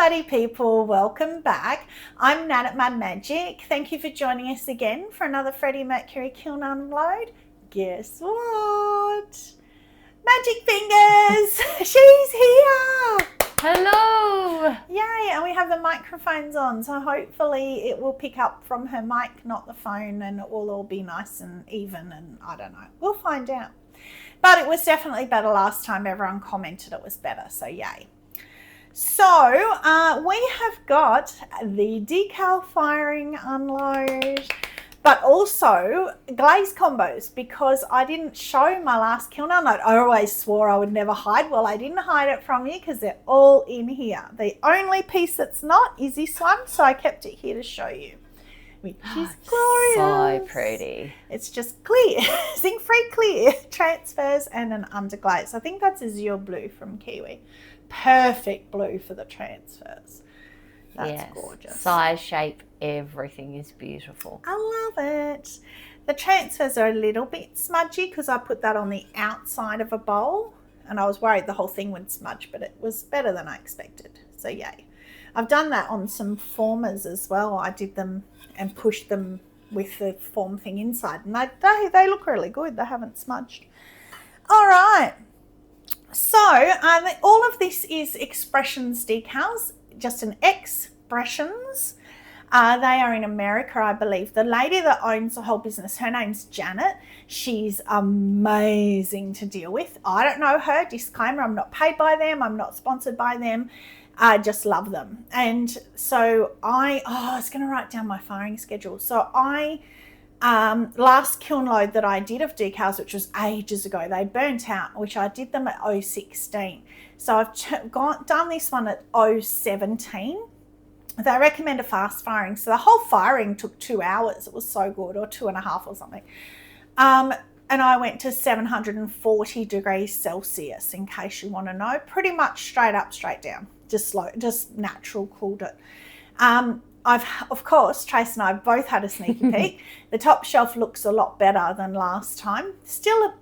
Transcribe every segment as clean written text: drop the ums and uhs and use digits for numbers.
Howdy people, welcome back. I'm Nat at Mud Magic. Thank you for joining us again for another Freddie Mercury kiln unload. Guess what? Magic Fingers! She's here! Hello! Yay, and we have the microphones on, so hopefully it will pick up from her mic, not the phone, and it will all be nice and even, and I don't know. We'll find out. But it was definitely better last time. Everyone commented it was better, so yay. So we have got the decal firing unload, but also glaze combos, because I didn't show my last kiln unload. I always swore I would never hide. Well, I didn't hide it from you because they're all in here. The only piece that's not is this one, so I kept it here to show you, which is glorious. So pretty. It's just clear, zinc-free clear, transfers and an underglaze. I think that's Azure Blue from Kiwi. Perfect blue for the transfers. That's gorgeous. Size, shape, everything is beautiful. I love it. The transfers are a little bit smudgy because I put that on the outside of a bowl and I was worried the whole thing would smudge, but it was better than I expected. So yay. I've done that on some formers as well. I did them and pushed them with the form thing inside, and they look really good. They haven't smudged. All right. So all of this is xpressions decals, just an xpressions. They are in America, I believe. The lady that owns the whole business, her name's Janet. She's amazing to deal with. I don't know her. Disclaimer, I'm not paid by them. I'm not sponsored by them. I just love them. And so I was going to write down my firing schedule. So last kiln load that I did of decals, which was ages ago, they burnt out, which I did them at 016. So I've done this one at 017. They recommend a fast firing. So the whole firing took 2 hours. It was so good, or 2.5 or something. And I went to 740 degrees Celsius, in case you want to know. Pretty much straight up, straight down. Just slow, just natural cooled it. Of course, Trace and I both had a sneaky peek. The top shelf looks a lot better than last time. Still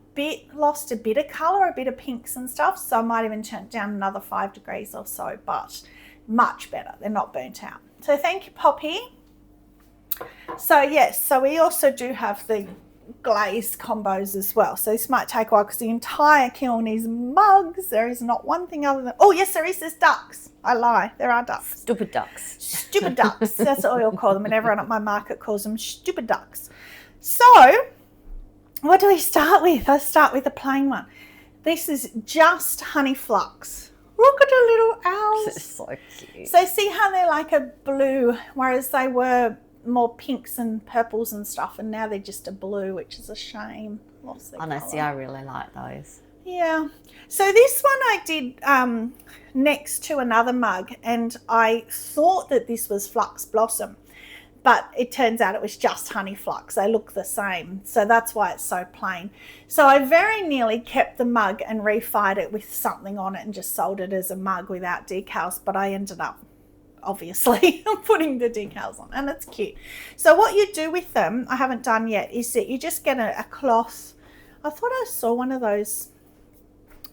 lost a bit of colour, a bit of pinks and stuff, so I might even turn down another 5 degrees or so, but much better. They're not burnt out. So thank you, Poppy. So yes, so we also do have the glaze combos as well. So this might take a while because the entire kiln is mugs. There is not one thing other than, oh yes, there is, there's ducks. I lie, there are ducks. Stupid ducks. Stupid ducks. That's what we all call them, and everyone at my market calls them stupid ducks. So what do we start with? I start with the plain one. This is just honey flux. Look at the little owls. This is so cute. So see how they're like a blue, whereas they were more pinks and purples and stuff, and now they're just a blue, which is a shame. Lost their Honestly, colour. I really like those. Yeah. So this one I did next to another mug, and I thought that this was Flux Blossom, but it turns out it was just honey flux. They look the same, so that's why it's so plain. So I very nearly kept the mug and refired it with something on it and just sold it as a mug without decals, but I ended up obviously putting the decals on, and it's cute. So what you do with them, I haven't done yet, is that you just get a cloth. I thought I saw one of those.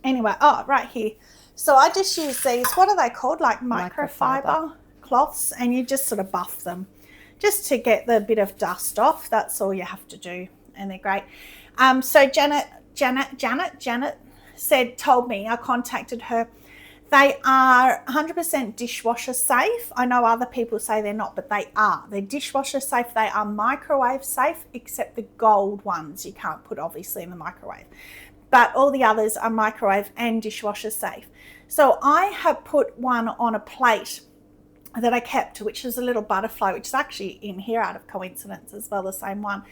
Anyway, right here. So I just use these, what are they called? Like microfiber cloths, and you just sort of buff them just to get the bit of dust off. That's all you have to do, and they're great. So Janet told me, I contacted her, they are 100% dishwasher safe. I know other people say they're not, but they are. They're dishwasher safe. They are microwave safe, except the gold ones you can't put obviously in the microwave. But all the others are microwave and dishwasher safe. So I have put one on a plate that I kept, which is a little butterfly, which is actually in here out of coincidence as well, the same one.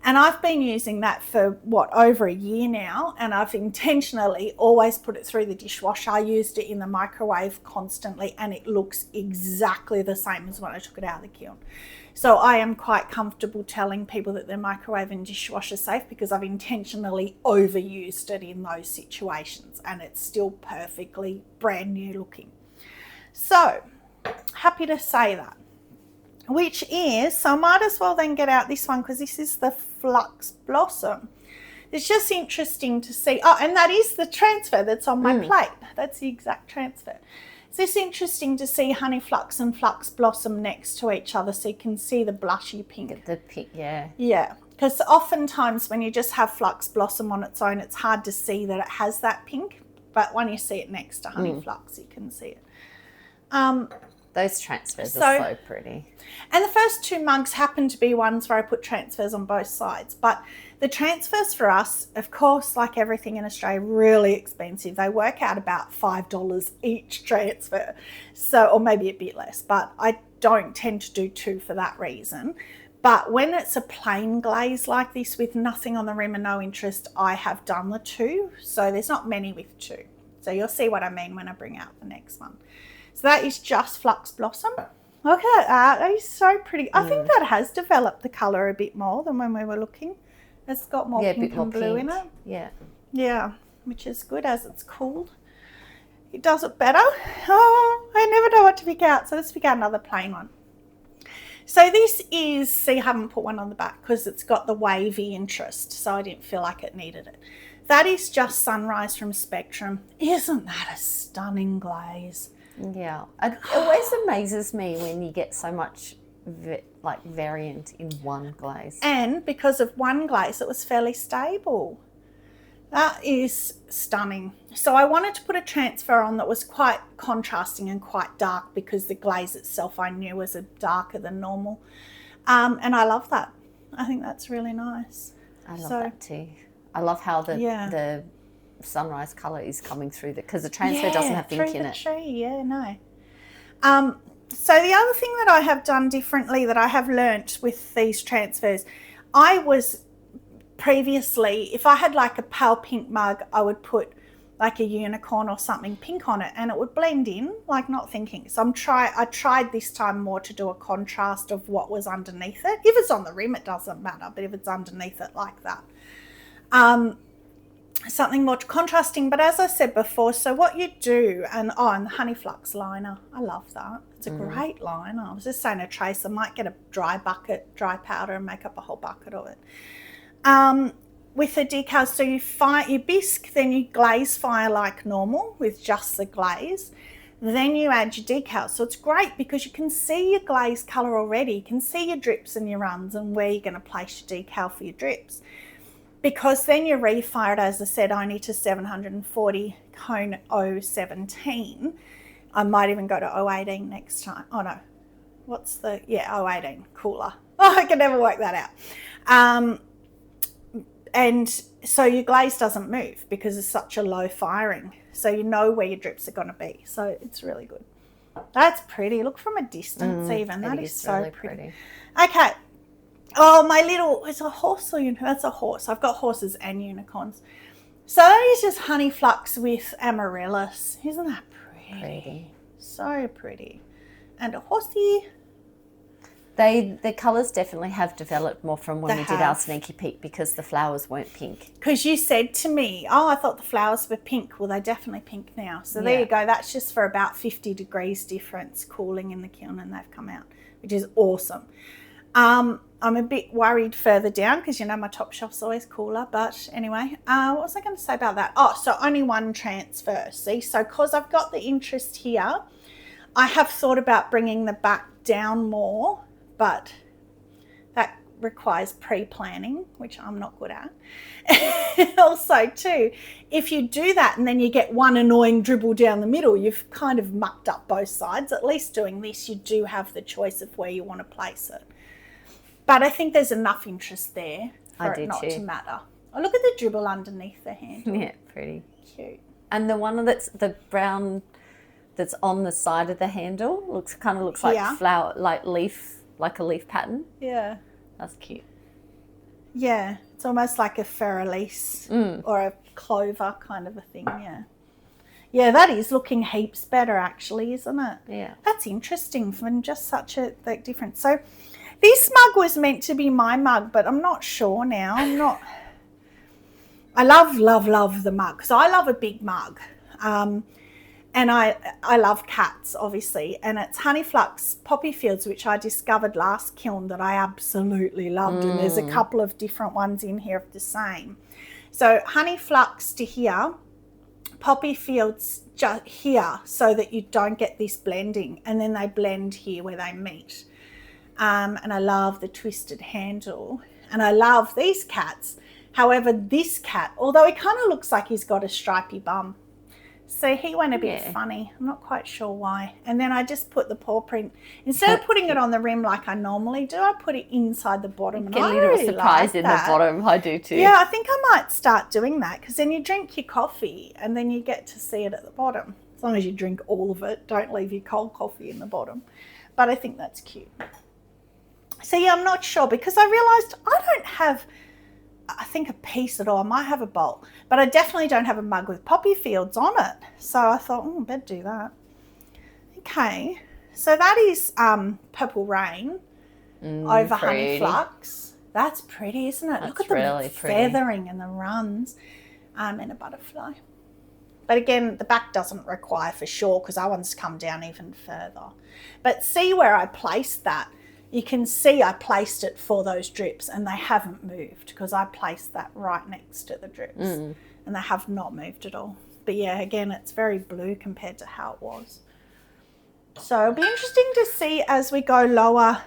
And I've been using that for, over a year now, and I've intentionally always put it through the dishwasher. I used it in the microwave constantly, and it looks exactly the same as when I took it out of the kiln. So I am quite comfortable telling people that they're microwave and dishwasher safe because I've intentionally overused it in those situations, and it's still perfectly brand new looking. So happy to say that, which is, so I might as well then get out this one because this is the Flux Blossom. It's just interesting to see. Oh, and that is the transfer that's on my plate. That's the exact transfer. So it's interesting to see honey flux and flux blossom next to each other, so you can see the blushy pink. The pink, yeah. Yeah, because oftentimes when you just have flux blossom on its own, it's hard to see that it has that pink. But when you see it next to honey flux, you can see it. Those transfers are so pretty. And the first two mugs happen to be ones where I put transfers on both sides. But the transfers for us, of course, like everything in Australia, really expensive. They work out about $5 each transfer. So, or maybe a bit less, but I don't tend to do two for that reason. But when it's a plain glaze like this with nothing on the rim and no interest, I have done the two. So there's not many with two. So you'll see what I mean when I bring out the next one. So that is just Flux Blossom. Look at that. That is so pretty. I think that has developed the colour a bit more than when we were looking. It's got more pink and blue in it. Yeah. Yeah, which is good as it's cooled. It does it better. Oh, I never know what to pick out. So let's pick out another plain one. So this is, see, I haven't put one on the back because it's got the wavy interest, so I didn't feel like it needed it. That is just Sunrise from Spectrum. Isn't that a stunning glaze? Yeah. It always amazes me when you get so much variant in one glaze. And because of one glaze, it was fairly stable. That is stunning. So I wanted to put a transfer on that was quite contrasting and quite dark because the glaze itself I knew was darker than normal. And I love that. I think that's really nice. I love that too. I love how the sunrise colour is coming through because the transfer doesn't have ink in it. Tree. Yeah, no. So the other thing that I have done differently that I have learnt with these transfers, I was previously, if I had like a pale pink mug, I would put like a unicorn or something pink on it and it would blend in, like not thinking. So I tried this time more to do a contrast of what was underneath it. If it's on the rim, it doesn't matter, but if it's underneath it like that. Something more contrasting, but as I said before, so what you do, and the Honey Flux liner, I love that. It's a great liner. I was just saying to Trace, I might get a dry powder and make up a whole bucket of it. With the decals, so you bisque, then you glaze fire like normal with just the glaze. Then you add your decals. So it's great because you can see your glaze colour already. You can see your drips and your runs and where you're going to place your decal for your drips. Because then you refire it, as I said, only to 740 cone 017. I might even go to 018 next time. Oh no, 018, cooler. Oh, I can never work that out. And so your glaze doesn't move because it's such a low firing. So you know where your drips are going to be. So it's really good. That's pretty. Look from a distance even. That is so really pretty. Okay. Oh, it's a horse or unicorn? That's a horse. I've got horses and unicorns. So that is just Honey Flux with Amaryllis. Isn't that pretty? So pretty. And a horsey. The colours definitely have developed more from when we did our sneaky peek because the flowers weren't pink. Because you said to me, I thought the flowers were pink. Well, they're definitely pink now. So there you go. That's just for about 50 degrees difference cooling in the kiln and they've come out, which is awesome. I'm a bit worried further down because, my top shelf's always cooler. But anyway, what was I going to say about that? Oh, so only one transfer. See, so because I've got the interest here, I have thought about bringing the back down more, but that requires pre-planning, which I'm not good at. Also, too, if you do that and then you get one annoying dribble down the middle, you've kind of mucked up both sides. At least doing this, you do have the choice of where you want to place it. But I think there's enough interest there for it not to matter. Oh, look at the dribble underneath the handle. Yeah, pretty. Cute. And the one that's the brown that's on the side of the handle looks like flower, like a leaf pattern. Yeah. That's cute. Yeah, it's almost like a fer-elise or a clover kind of a thing, yeah. Yeah, that is looking heaps better actually, isn't it? Yeah. That's interesting from just such a difference. So this mug was meant to be my mug, but I'm not sure now. I love the mug because I love a big mug. And I love cats, obviously. And it's Honey Flux Poppy Fields, which I discovered last kiln that I absolutely loved. And there's a couple of different ones in here of the same. So Honey Flux to here, poppy fields just here so that you don't get this blending, and then they blend here where they meet. And I love the twisted handle, and I love these cats. However, this cat, although he kind of looks like he's got a stripy bum, so he went a bit funny. I'm not quite sure why. And then I just put the paw print, instead of putting it on the rim like I normally do, I put it inside the bottom. And Get I a little really surprise like in that. the bottom. I do too. Yeah, I think I might start doing that, because then you drink your coffee and then you get to see it at the bottom. As long as you drink all of it, don't leave your cold coffee in the bottom. But I think that's cute. So yeah, I'm not sure, because I realised I don't have, I think, a piece at all. I might have a bowl, but I definitely don't have a mug with poppy fields on it. So I thought, I better do that. Okay, so that is Purple Rain over Honey Flux. That's pretty, isn't it? Look at the really feathering and the runs, and a butterfly. But again, the back doesn't require for sure, because I want to come down even further. But see where I placed that? You can see I placed it for those drips, and they haven't moved, because I placed that right next to the drips, and they have not moved at all. But yeah, again, it's very blue compared to how it was. So it'll be interesting to see as we go lower.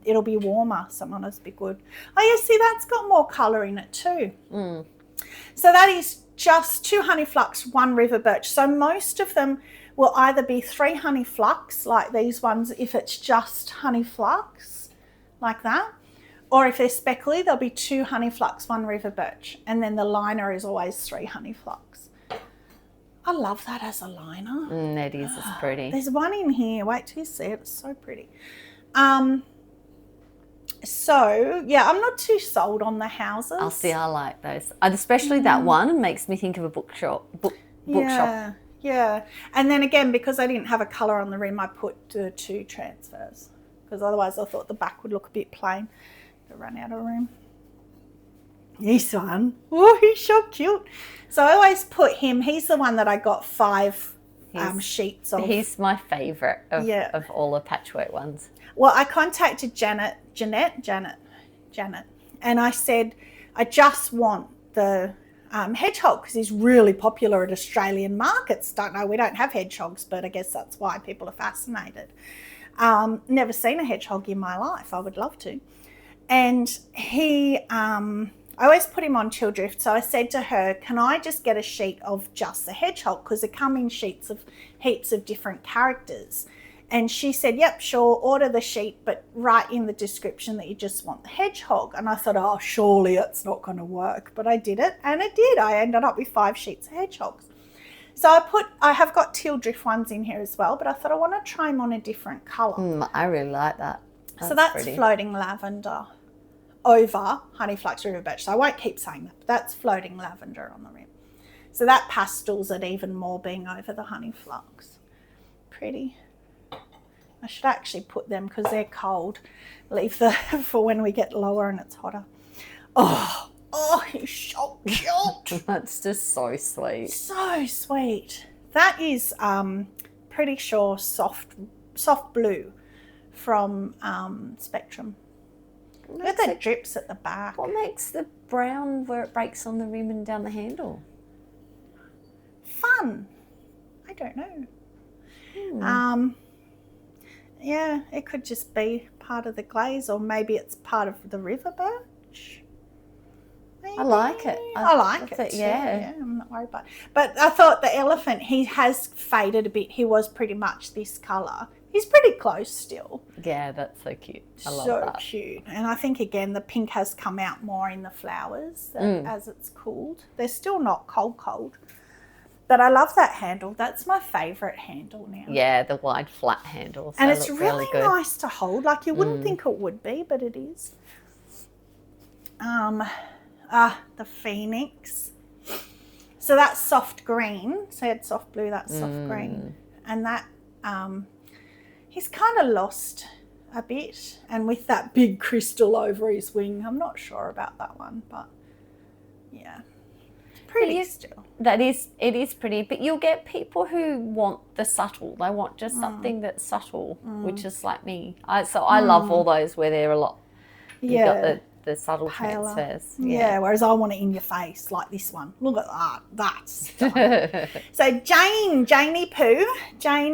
It'll be warmer, so it must be good. Oh yeah, see, that's got more colour in it too. So that is just 2 honey flux, 1 river birch. So most of them will either be 3 honey flux, like these ones, if it's just honey flux, like that. Or if they're speckly, there'll be 2 honey flux, 1 river birch. And then the liner is always 3 honey flux. I love that as a liner. It is, it's pretty. There's one in here. Wait till you see it. It's so pretty. So, yeah, I'm not too sold on the houses. I'll see, I like those. Especially that one makes me think of a bookshop. Bookshop. Yeah. And then again, because I didn't have a colour on the rim, I put the 2 transfers, because otherwise I thought the back would look a bit plain. To run out of room. This one. Oh, he's so cute. So I always put him. He's the one that I got 5 sheets of. He's my favourite of all the patchwork ones. Well, I contacted Janet, and I said, I just want the hedgehog, because he's really popular at Australian markets. Don't know, we don't have hedgehogs, but I guess that's why people are fascinated. Never seen a hedgehog in my life. I would love to. And he, I always put him on chill drift. So I said to her, can I just get a sheet of just the hedgehog? Because they come in sheets of heaps of different characters. And she said, yep, sure, order the sheet, but write in the description that you just want the hedgehog. And I thought, oh, surely it's not going to work. But I did it, and it did. I ended up with 5 sheets of hedgehogs. So I have got teal drift ones in here as well, but I thought I want to try them on a different colour. I really like that. So that's pretty. Floating lavender over honey flux river birch. So I won't keep saying that, but that's floating lavender on the rim. So that pastels it even more, being over the honey flux. Pretty. I should actually put them, because they're cold. Leave them for when we get lower and it's hotter. Oh, he's so cute. That's just so sweet. So sweet. That is pretty sure soft blue from Spectrum. Look at the drips at the back. What makes the brown where it breaks on the rim and down the handle? Fun. I don't know. Yeah, it could just be part of the glaze, or maybe it's part of the river birch. Maybe. I like it. I like it too. Yeah, I'm not worried about it. But I thought the elephant, he has faded a bit. He was pretty much this colour. He's pretty close still. Yeah, that's so cute. I love that. So cute. And I think, again, the pink has come out more in the flowers as it's cooled. They're still not cold. But I love that handle. That's my favourite handle now. Yeah, the wide flat handles. And it's really nice to hold. Like, you wouldn't think it would be, but it is. The Phoenix. So that's soft green. So I had soft blue, that's soft green. And that, he's kind of lost a bit. And with that big crystal over his wing, I'm not sure about that one, but yeah. Pretty still. It is pretty, but you'll get people who want the subtle. They want just something that's subtle, which is like me. I love all those where they're a lot. You've got the subtle paler. transfers. Yeah, whereas I want it in your face like this one. Look at that. That's stunning. So Jane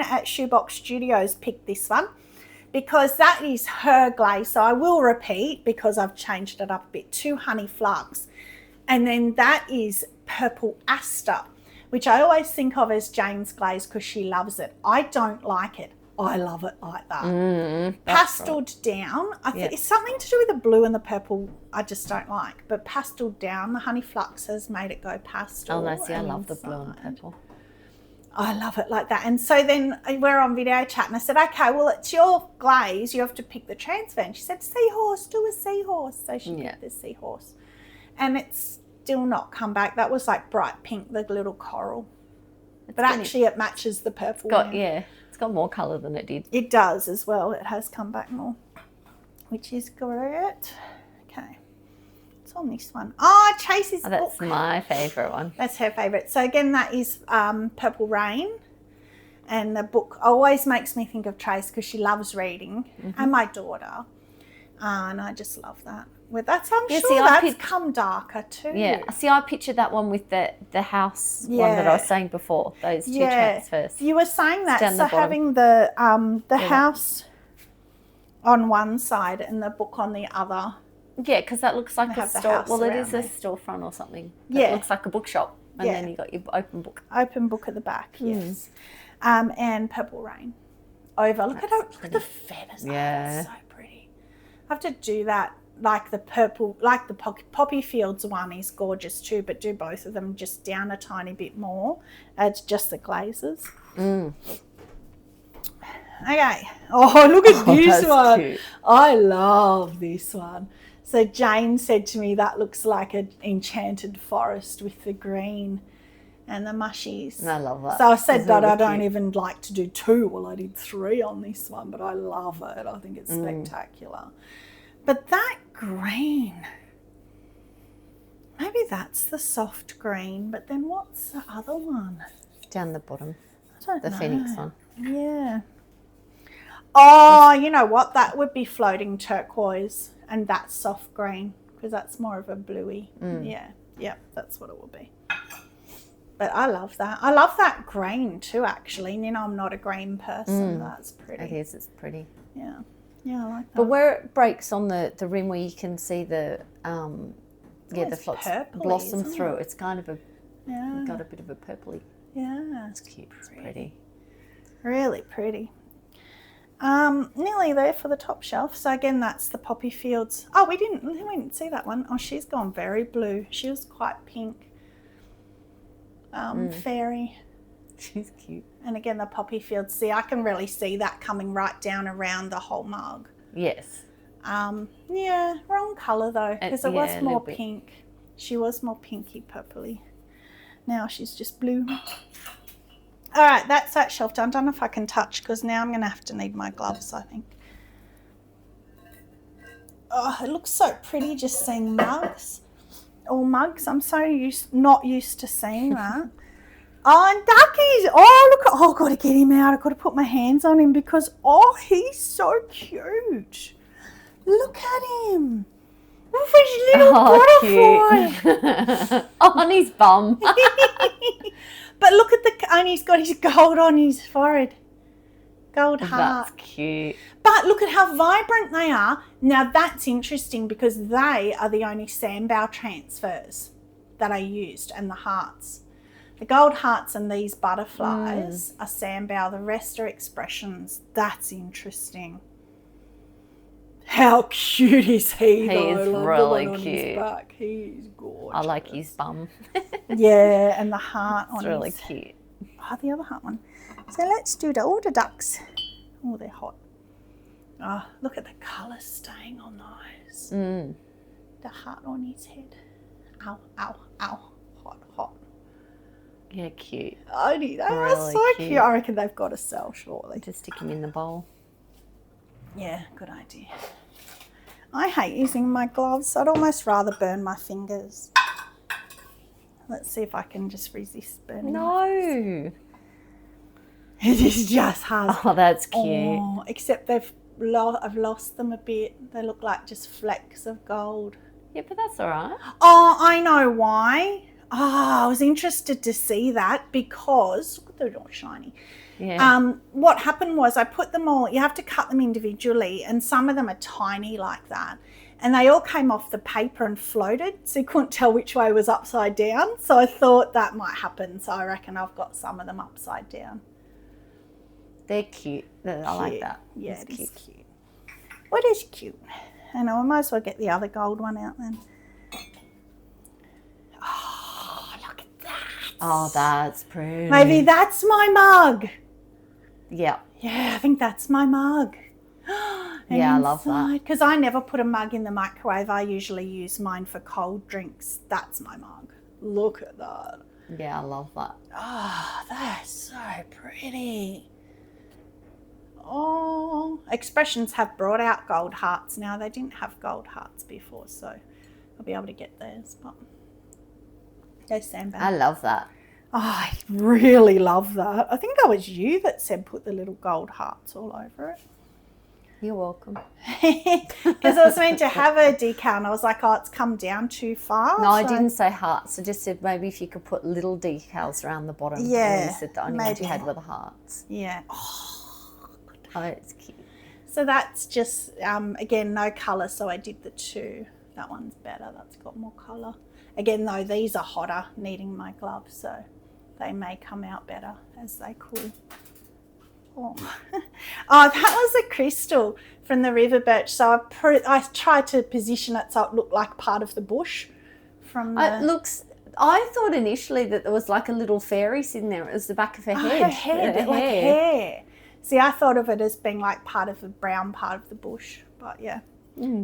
at Shoebox Studios picked this one because that is her glaze. So I will repeat because I've changed it up a bit to Honey Flux. And then that is Purple Aster, which I always think of as Jane's glaze because she loves it. I don't like it. I love it like that. Pasteled down. I think it's something to do with the blue and the purple I just don't like. But pasteled down, the Honey Flux has made it go pastel. Oh, no, see, I love the blue and the purple. I love it like that. And so then we're on video chat and I said, okay, well, it's your glaze. You have to pick the transfer. And she said, seahorse, do a seahorse. So she picked the seahorse. And it's still not come back. That was like bright pink, the little coral. But actually it matches the purple. It's got more colour than it did. It does as well. It has come back more, which is great. Okay. It's on this one. Oh, Chase's book. That's my favourite one. That's her favourite. So again, that is Purple Rain. And the book always makes me think of Trace because she loves reading and my daughter. And I just love that. Well, I'm sure that's come darker too. Yeah. See, I pictured that one with the house one that I was saying before. Those two transfers. You were saying that. So having the house on one side and the book on the other. Yeah, because that looks like a store. Well, it is a storefront or something. It looks like a bookshop. And then you got your open book. Open book at the back, yes. And Purple Rain. Over. Look at the feathers. Yeah. That's so pretty. I have to do that. Like the purple, like the Poppy Fields one is gorgeous too, but do both of them just down a tiny bit more. It's just the glazes. Okay. Oh, look at this one. Cute. I love this one. So Jane said to me, that looks like an enchanted forest with the green and the mushies. I love that. So I said that I don't even like to do 2. Well, I did 3 on this one, but I love it. I think it's spectacular. But that green, maybe that's the soft green, but then what's the other one? Down the bottom. I don't know. The Phoenix one. Yeah. Oh, you know what? That would be floating turquoise and that's soft green because that's more of a bluey. Yeah, that's what it will be. But I love that. I love that green too, actually. You know, I'm not a green person. That's pretty. It is. It's pretty. Yeah. Yeah, I like that. But where it breaks on the rim where you can see the the flocks blossom through, it's kind of got a bit of a purpley. Yeah. It's cute. It's pretty. Really pretty. Nearly there for the top shelf. So again, that's the Poppy Fields. Oh, we didn't see that one. Oh, she's gone very blue. She was quite pink. Fairy. She's cute. And again, the Poppy Fields. See, I can really see that coming right down around the whole mug. Yes. Yeah, wrong colour though, because it was more pink. She was more pinky purpley. Now she's just blue. All right, that's that shelf done. I don't know if I can touch because now I'm going to have to need my gloves, I think. Oh, it looks so pretty just seeing mugs. All mugs. I'm so not used to seeing that. Oh, and Ducky's. Oh, look at. Oh, I've got to get him out. I've got to put my hands on him because, oh, he's so cute. Look at him. Look at his little butterfly. On his bum. But look at and he's got his gold on his forehead. Gold heart. That's cute. But look at how vibrant they are. Now that's interesting because they are the only sandbow transfers that I used and the hearts. The gold hearts and these butterflies are sandbow. The rest are expressions. That's interesting. How cute is he? He is really cute. His back. He is gorgeous. I like his bum. Yeah, and the heart on it's really his... cute. Oh, the other heart one. So let's do the order ducks. Oh, they're hot. Oh, look at the colour staying on those. The heart on his head. Ow, ow, ow. Hot, hot. Yeah, cute. Oh, they are so cute. I reckon they've got to sell shortly. Just stick him in the bowl. Yeah, good idea. I hate using my gloves. I'd almost rather burn my fingers. Let's see if I can just resist burning. No. It is just hard. Oh, that's cute. Oh, except I've lost them a bit. They look like just flecks of gold. Yeah, but that's all right. Oh, I know why. Oh, I was interested to see that because look, they're all shiny. Yeah. What happened was I put them all, you have to cut them individually, and some of them are tiny like that. And they all came off the paper and floated, so you couldn't tell which way was upside down. So I thought that might happen. So I reckon I've got some of them upside down. They're cute. I like that. Yeah, it is cute. What is cute? And I might as well get the other gold one out then. Oh, look at that. Oh, that's pretty. Maybe that's my mug. Yeah. Yeah, I think that's my mug. Yeah, I love that. Because I never put a mug in the microwave. I usually use mine for cold drinks. That's my mug. Look at that. Yeah, I love that. Oh, that's so pretty. Oh, Expressions have brought out gold hearts now. They didn't have gold hearts before, so I'll be able to get theirs. But go sandbag. I love that. Oh, I really love that. I think that was you that said put the little gold hearts all over it. You're welcome. Because I was meant to have a decal and I was like, oh, it's come down too far. No, I didn't say hearts. I just said maybe if you could put little decals around the bottom. Yeah. And you said the only ones you had were the hearts. Yeah. Oh, it's cute. So that's just, again, no colour, so I did the two. That one's better. That's got more colour. Again, though, these are hotter, needing my gloves, so they may come out better as they cool. Oh, that was a crystal from the river birch. So I tried to position it so it looked like part of the bush. It looks. I thought initially that there was like a little fairy sitting there. It was the back of her head. Her head, like hair. See, I thought of it as being like part of the brown part of the bush, but yeah.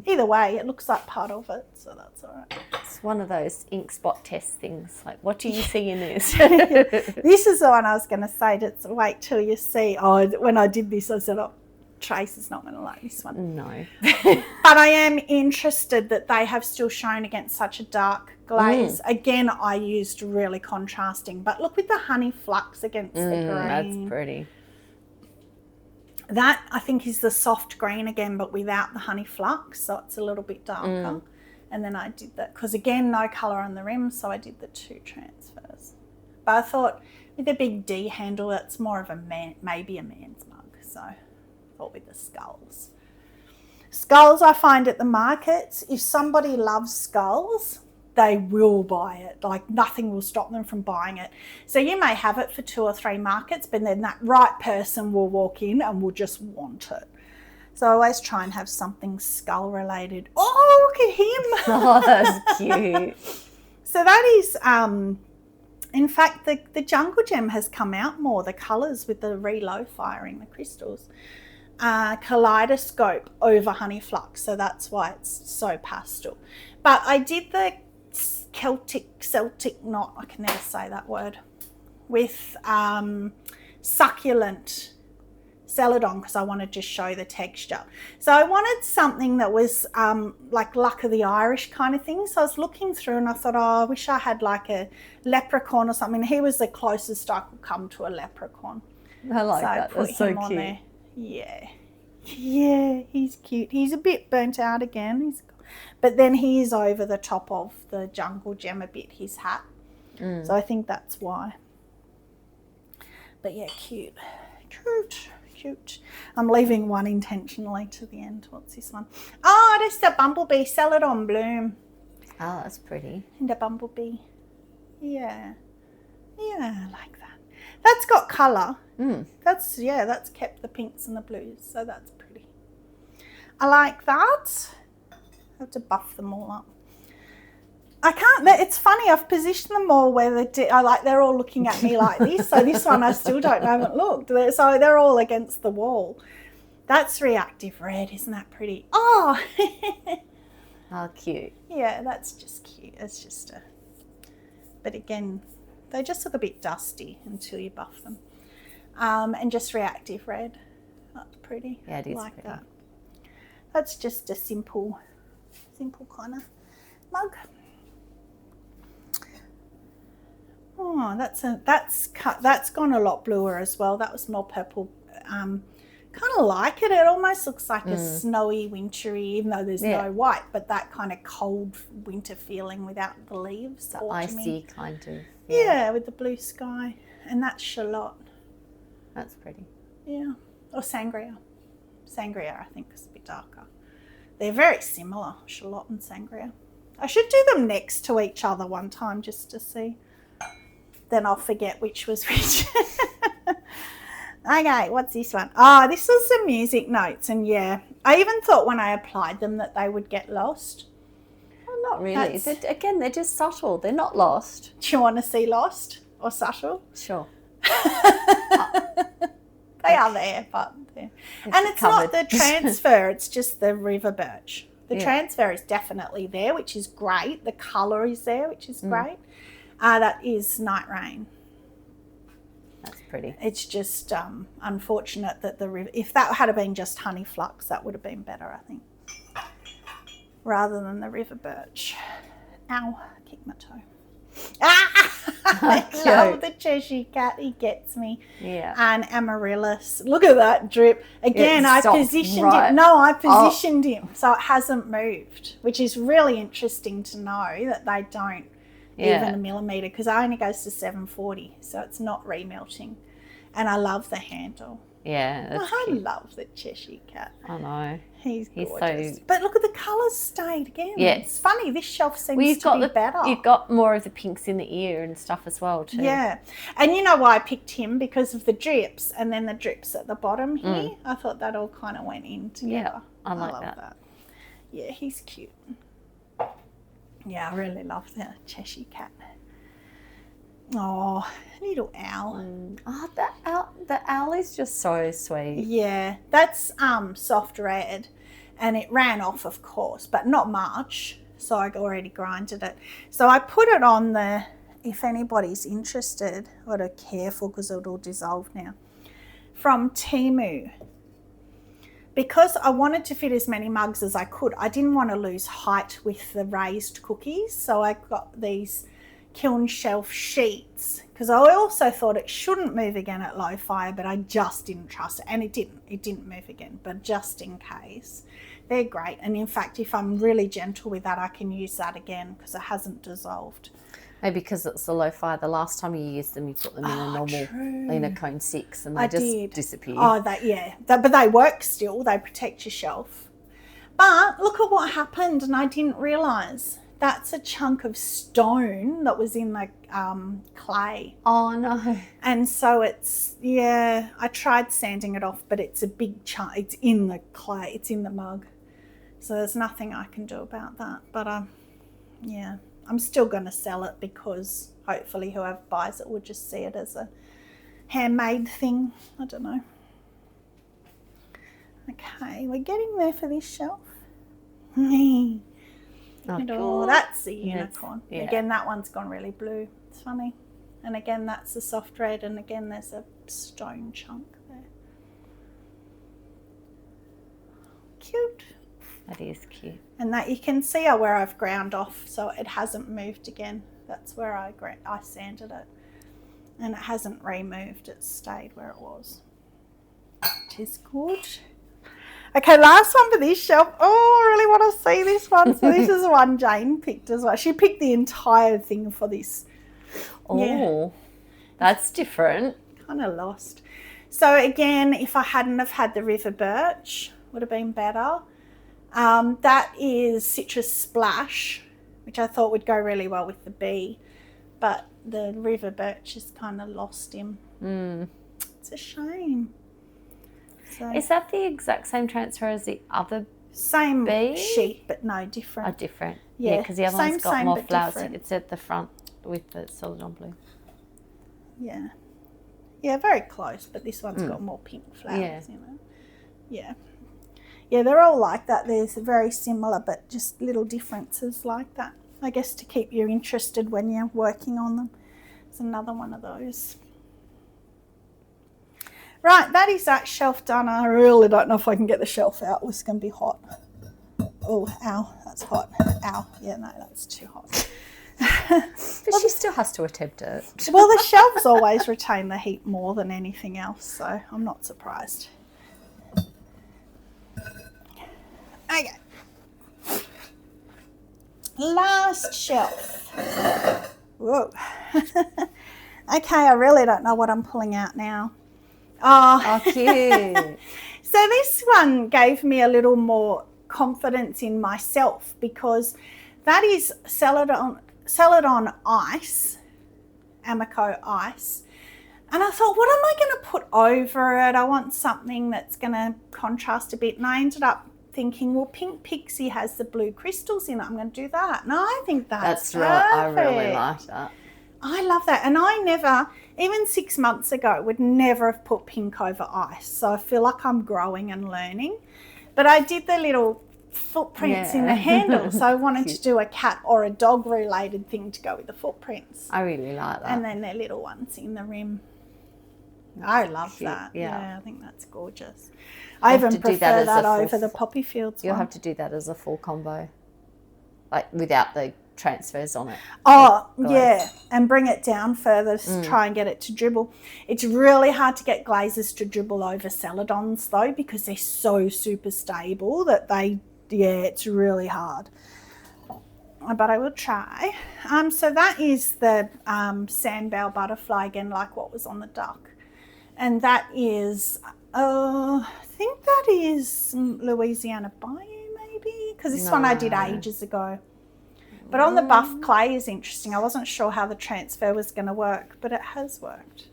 Either way, it looks like part of it, so that's all right. It's one of those ink spot test things. Like, what do you see in this? This is the one I was going to say. To wait till you see. Oh, when I did this, I said, oh, Trace is not going to like this one. No. But I am interested that they have still shown against such a dark glaze. Again, I used really contrasting, but look with the honey flux against the green. That's pretty. That, I think, is the soft green again, but without the honey flux, so it's a little bit darker. And then I did that, because again, no colour on the rim, so I did the two transfers. But I thought with a big D handle, it's more of a maybe a man's mug, so I thought with the skulls. Skulls I find at the markets, if somebody loves skulls, they will buy it. Like nothing will stop them from buying it. So you may have it for 2 or 3 markets, but then that right person will walk in and will just want it. So I always try and have something skull related. Oh, look at him. Oh, that's cute. So that is, in fact, the jungle gem has come out more, the colours with the re-low firing, the crystals. Kaleidoscope over honey flux, so that's why it's so pastel. But I did the Celtic knot, I can never say that word, with succulent celadon because I wanted to show the texture. So I wanted something that was like Luck of the Irish kind of thing. So I was looking through and I thought, oh, I wish I had like a leprechaun or something. He was the closest I could come to a leprechaun. I like that. That's so cute. There. Yeah, he's cute. He's a bit burnt out again. But then he is over the top of the jungle gem a bit, his hat. So I think that's why. But yeah, cute. I'm leaving one intentionally to the end. What's this one? Oh, that's the bumblebee celadon bloom. Oh, that's pretty. And a bumblebee. Yeah, I like that. That's got colour. That's kept the pinks and the blues, so that's pretty. I like that. I have to buff them all up. I can't. It's funny. I've positioned them all where they're all looking at me like this. So this one I still haven't looked. So they're all against the wall. That's reactive red, isn't that pretty? Oh, oh, cute. Yeah, that's just cute. It's just a. But again, they just look a bit dusty until you buff them. And just reactive red. That's pretty. Yeah, it is like pretty. That. That's just a simple kind of mug. Oh, that's gone a lot bluer as well. That was more purple kind of like it. It almost looks like a snowy, wintry, even though there's no white, but that kind of cold winter feeling without the leaves. The icy kind of. Yeah, with the blue sky. And that's shallot. That's pretty. Yeah. Or sangria. Sangria, I think, is a bit darker. They're very similar, shallot and sangria. I should do them next to each other one time just to see. Then I'll forget which was which. Okay, what's this one? Oh, this was the music notes, and yeah, I even thought when I applied them that they would get lost. Well, not really. Again, they're just subtle. They're not lost. Do you want to see lost or subtle? Sure. They are there, but and it's covered. Not the transfer, it's just the river birch. The transfer is definitely there, which is great. The colour is there, which is great. That is Night Rain. That's pretty. It's just unfortunate that the river, if that had been just honey flux, that would have been better, I think, rather than the river birch. Ow, I kicked my toe. I love the Cheshire cat. He gets me. Yeah. And Amaryllis. Look at that drip. Again, I positioned him. No, I positioned him so it hasn't moved, which is really interesting to know that they don't even a millimetre, because it only goes to 740, so it's not remelting. And I love the handle. Yeah, that's cute. Love the Cheshire cat. I know. He's gorgeous. But look at the colours stayed again. Yeah. It's funny, this shelf seems to be better. You've got more of the pinks in the ear and stuff as well too. Yeah. And you know why I picked him? Because of the drips, and then the drips at the bottom here. I thought that all kind of went in together. Yeah, I love that. Yeah, he's cute. Yeah, I really love the Cheshire cat. Oh, little owl. Oh, the owl is just so sweet. Yeah, that's soft red, and it ran off, of course, but not much. So I already grinded it. So I put it on the, if anybody's interested, I've got to be careful because it'll dissolve now, from Temu. Because I wanted to fit as many mugs as I could, I didn't want to lose height with the raised cookies. So I got these kiln shelf sheets, because I also thought it shouldn't move again at low fire, but I just didn't trust it, and it didn't move again, but just in case. They're great, and in fact, if I'm really gentle with that, I can use that again because it hasn't dissolved. Maybe because it's a low fire. The last time you used them, you put them in a normal, in a cone 6, and they just disappear. Oh, but they work still. They protect your shelf. But look at what happened, and I didn't realise. That's a chunk of stone that was in the clay. Oh, no. And so it's, I tried sanding it off, but it's a big chunk. It's in the clay. It's in the mug. So there's nothing I can do about that. But, I'm still going to sell it because hopefully whoever buys it will just see it as a handmade thing. I don't know. Okay, we're getting there for this shelf. Oh, that's the unicorn. Yeah. Again, that one's gone really blue. It's funny. And again, that's the soft red, and again, there's a stone chunk there. Cute. That is cute. And that you can see where I've ground off, so it hasn't moved again. That's where I sanded it. And it hasn't removed, it's stayed where it was. It is good. Okay, last one for this shelf. Oh, I really want to see this one. So this is the one Jane picked as well. She picked the entire thing for this. Oh, that's different. Kind of lost. So again, if I hadn't have had the river birch, would have been better. That is Citrus Splash, which I thought would go really well with the bee, but the river birch has kind of lost him. It's a shame. So, is that the exact same transfer as the other same bee? Sheet, but no, different. Oh, different. Yeah, because the other one's got more flowers. Different. It's at the front with the solid on blue. Yeah. Yeah, very close, but this one's got more pink flowers, Yeah, they're all like that. They're very similar, but just little differences like that. I guess to keep you interested when you're working on them. It's another one of those. Right, that is that shelf done. I really don't know if I can get the shelf out. It's going to be hot. Oh, ow, that's hot. Ow, yeah, no, that's too hot. But she still has to attempt it. Well, the shelves always retain the heat more than anything else, so I'm not surprised. Last shelf. Whoa. Okay, I really don't know what I'm pulling out now. Oh, cute. So this one gave me a little more confidence in myself because that is Celadon ice, Amaco ice. And I thought, what am I going to put over it? I want something that's going to contrast a bit. And I ended up thinking, well, Pink Pixie has the blue crystals in it. I'm going to do that. And I think that's perfect. I really like that. I love that. And I never, even 6 months ago, would never have put pink over ice. So I feel like I'm growing and learning. But I did the little footprints in the handle. So I wanted to do a cat or a dog related thing to go with the footprints. I really like that. And then their little ones in the rim. I love that. Yeah, I think that's gorgeous. I even prefer that over the poppy fields You'll one. have to do that as a full combo, like without the transfers on it. Oh, yeah, and bring it down further to try and get it to dribble. It's really hard to get glazes to dribble over Celadons though because they're so super stable that it's really hard. But I will try. So that is the sandbell butterfly again, like what was on the duck. And that is, I think that is Louisiana Bayou maybe, because this one I did ages ago. But on the buff clay is interesting. I wasn't sure how the transfer was going to work, but it has worked.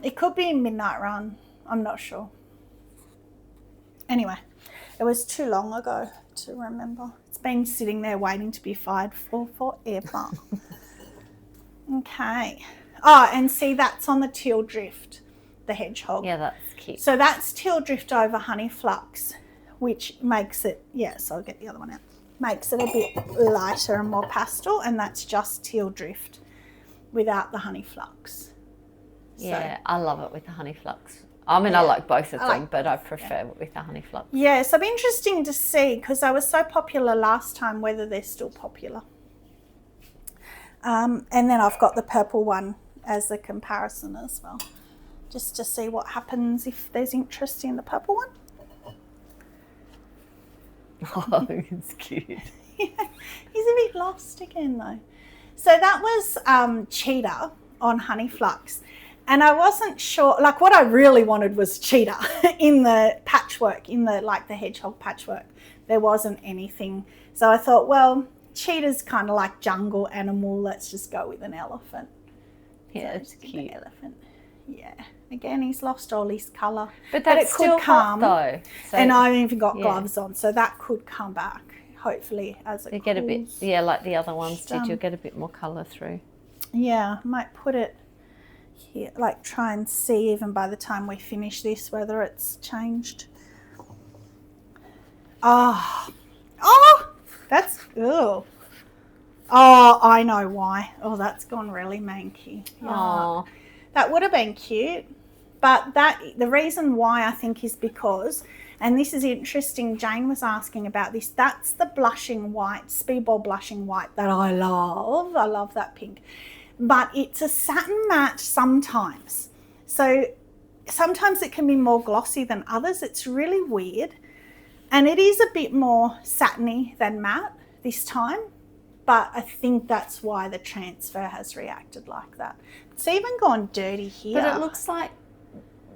It could be Midnight Run. I'm not sure. Anyway, it was too long ago to remember. It's been sitting there waiting to be fired for forever. Okay. Oh, and see, that's on the teal drift, the hedgehog. Yeah, that's cute. So that's teal drift over honey flux, which makes it, so I'll get the other one out. Makes it a bit lighter and more pastel, and that's just teal drift without the honey flux. Yeah, I love it with the honey flux. I mean, I like both of them, but I prefer it with the honey flux. Yeah, so it'll be interesting to see, because they were so popular last time, whether they're still popular. And then I've got the purple one as a comparison as well, just to see what happens if there's interest in the purple one. Oh, it's cute. He's a bit lost again though. So that was cheetah on honey flux, and I wasn't sure, like what I really wanted was cheetah in the patchwork, in the the hedgehog patchwork. There wasn't anything, so I thought, well, cheetah's kind of like jungle animal, let's just go with an elephant. Yeah, it's cute. Elephant. Yeah. Again, he's lost all his colour. But it could come though. So, and I even got gloves on, so that could come back, hopefully, as it get a bit, like the other ones did, you'll get a bit more colour through. Yeah, I might put it here, like try and see even by the time we finish this whether it's changed. That's, oh, I know why. Oh, that's gone really manky. Oh, that would have been cute. But the reason why I think is because, and this is interesting, Jane was asking about this, that's the blushing white, Speedball blushing white that I love. I love that pink. But it's a satin matte sometimes. So sometimes it can be more glossy than others. It's really weird. And it is a bit more satiny than matte this time. But I think that's why the transfer has reacted like that. It's even gone dirty here. But it looks like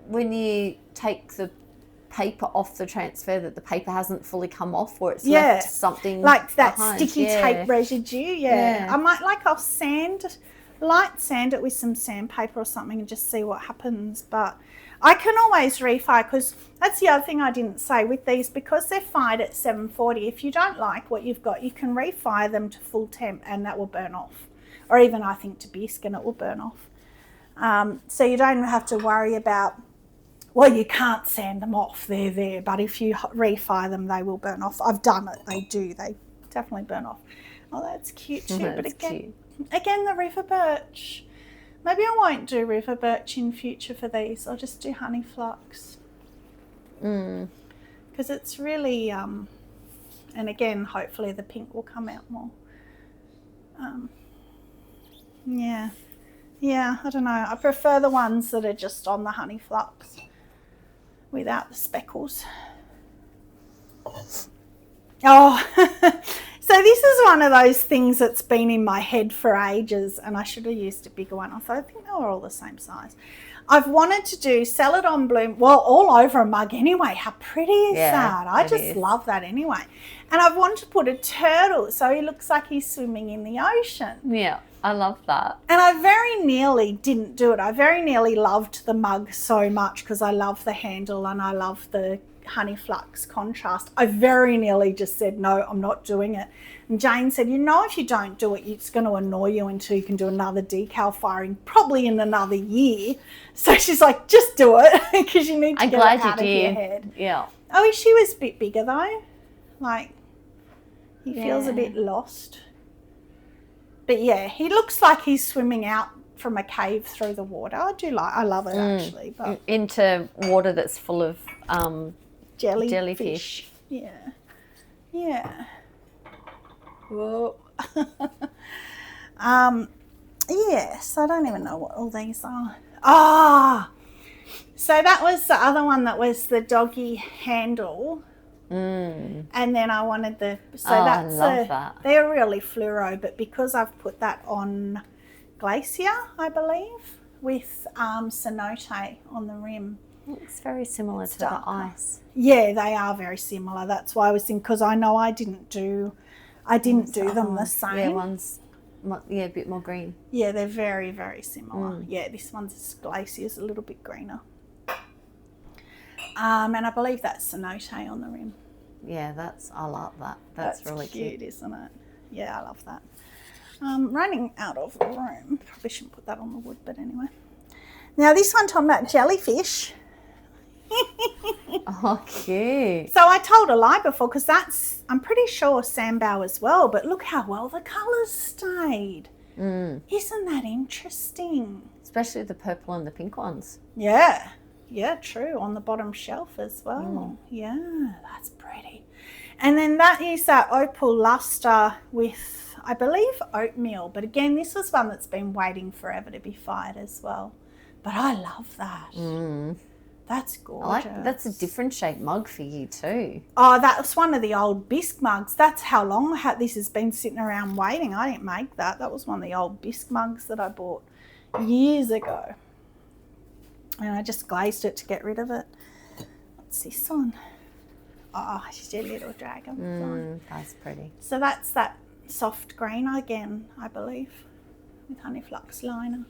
when you take the paper off the transfer that the paper hasn't fully come off, or it's left something like that behind. Sticky tape residue. I might I'll light sand it with some sandpaper or something and just see what happens. But I can always refire, because that's the other thing I didn't say with these, because they're fired at 740. If you don't like what you've got, you can refire them to full temp and that will burn off, or even I think to bisque and it will burn off. So you don't have to worry about, well, you can't sand them off, they're there, but if you refire them, they will burn off. I've done it, they definitely burn off. Oh, that's cute too. That's but cute. Again, the river birch. Maybe I won't do river birch in future for these. I'll just do honey flux. Because it's really, and again, hopefully the pink will come out more. Yeah, I don't know. I prefer the ones that are just on the honey flux without the speckles. Oh, So this is one of those things that's been in my head for ages, and I should have used a bigger one. I thought, I think they were all the same size. I've wanted to do Celadon Bloom, well, all over a mug anyway. How pretty is that? I just love that anyway. And I've wanted to put a turtle so he looks like he's swimming in the ocean. Yeah, I love that. And I very nearly didn't do it. I very nearly loved the mug so much because I love the handle and I love the honey flux contrast. I very nearly just said, no, I'm not doing it. And Jane said, you know, if you don't do it, it's going to annoy you until you can do another decal firing, probably in another year. So she's like, just do it because you need to get it out of your head. Yeah. Oh, she was a bit bigger though. Like, he feels a bit lost. But yeah, he looks like he's swimming out from a cave through the water. I love it actually. But into water that's full of jellyfish. Yeah. Yeah. Whoa. Yes, I don't even know what all these are. So that was the other one that was the doggy handle. And then I wanted I love that. They're really fluoro, but because I've put that on Glacier, I believe, with cenote on the rim. It's very similar to the ice. Yeah, they are very similar. That's why I was thinking, because I know I didn't do them the same. Yeah, one's a bit more green. Yeah, they're very, very similar. Yeah, this one's Glacier's a little bit greener. And I believe that's cenote on the rim. Yeah, I like that. That's really cute, isn't it? Yeah, I love that. Running out of room. Probably shouldn't put that on the wood, but anyway. Now this one talking about jellyfish. Oh, cute. So I told a lie before because I'm pretty sure Sambao as well, but look how well the colours stayed. Isn't that interesting? Especially the purple and the pink ones. Yeah. Yeah, true. On the bottom shelf as well. Yeah, that's pretty. And then that is that opal luster with, I believe, oatmeal. But again, this was one that's been waiting forever to be fired as well. But I love that. That's gorgeous. That's a different shaped mug for you too. Oh, that's one of the old bisque mugs. That's how long this has been sitting around waiting. I didn't make that. That was one of the old bisque mugs that I bought years ago. And I just glazed it to get rid of it. What's this one? Oh, it's a little dragon. That's pretty. So that's that soft green again, I believe, with honey flux liner.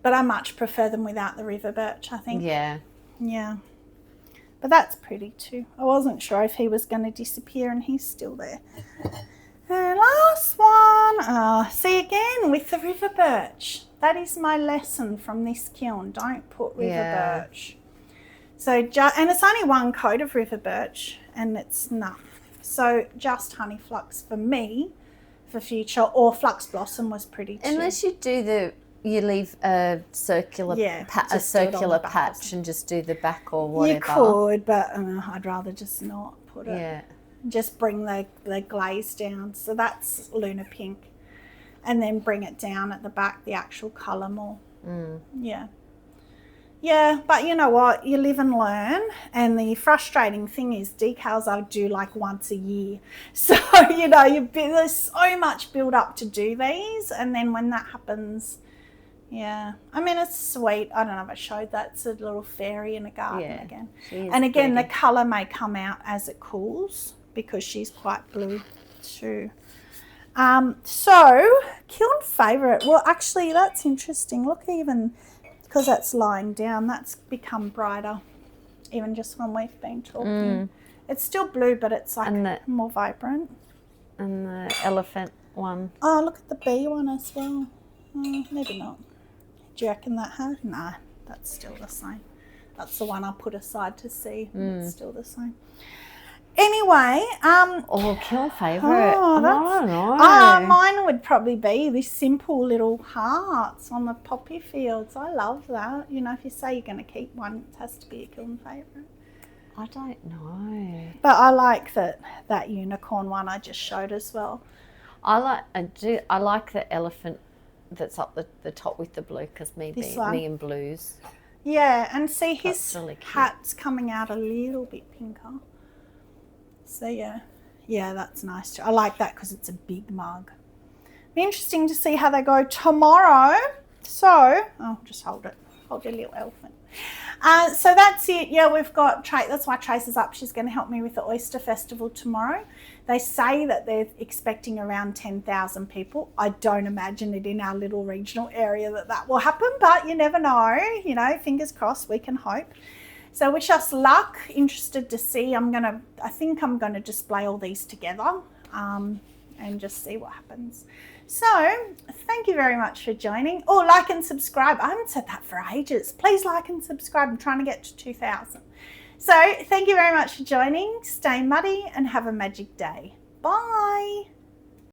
But I much prefer them without the river birch, I think. Yeah. Yeah. But that's pretty too. I wasn't sure if he was going to disappear, and he's still there. And last one. See, again, with the river birch. That is my lesson from this kiln. Don't put river birch. So, and it's only one coat of river birch, and it's enough. So just honey flux for me, for future, or flux blossom was pretty too. Unless you do you leave a circular patch and just do the back or whatever. You could, but I'd rather just not put it. Yeah. Just bring the glaze down. So that's Lunar Pink. And then bring it down at the back, the actual colour more. Yeah. Yeah, but you know what? You live and learn. And the frustrating thing is decals I do like once a year. So, you know, there's so much build up to do these. And then when that happens, yeah. I mean, it's sweet. I don't know if I showed that. It's a little fairy in a garden again. And again, the colour may come out as it cools because she's quite blue too. So, kiln favourite. Well, actually, that's interesting. Look, even because that's lying down, that's become brighter, even just when we've been talking. It's still blue, but it's like more vibrant. And the elephant one. Oh, look at the bee one as well. Maybe not. Do you reckon that has? No, that's still the same. That's the one I put aside to see. It's still the same. Anyway, kiln favourite. I don't know. Mine would probably be these simple little hearts on the poppy fields. I love that. You know, if you say you're going to keep one, it has to be a kiln favourite. I don't know. But I like that unicorn one I just showed as well. I like the elephant that's up the top with the blue because me and blues. Yeah, and see his really hat's coming out a little bit pinker. So yeah, Yeah, that's nice too. I like that because it's a big mug. Be interesting to see how they go tomorrow. So, just hold it. Hold your little elephant. So that's it. Yeah, we've got that's why Trace is up. She's going to help me with the Oyster Festival tomorrow. They say that they're expecting around 10,000 people. I don't imagine it in our little regional area that will happen, but you never know. You know, fingers crossed, we can hope. So wish us luck. Interested to see. I think I'm going to display all these together and just see what happens. So thank you very much for joining. Oh, like and subscribe. I haven't said that for ages. Please like and subscribe. I'm trying to get to 2,000. So thank you very much for joining. Stay muddy and have a magic day. Bye.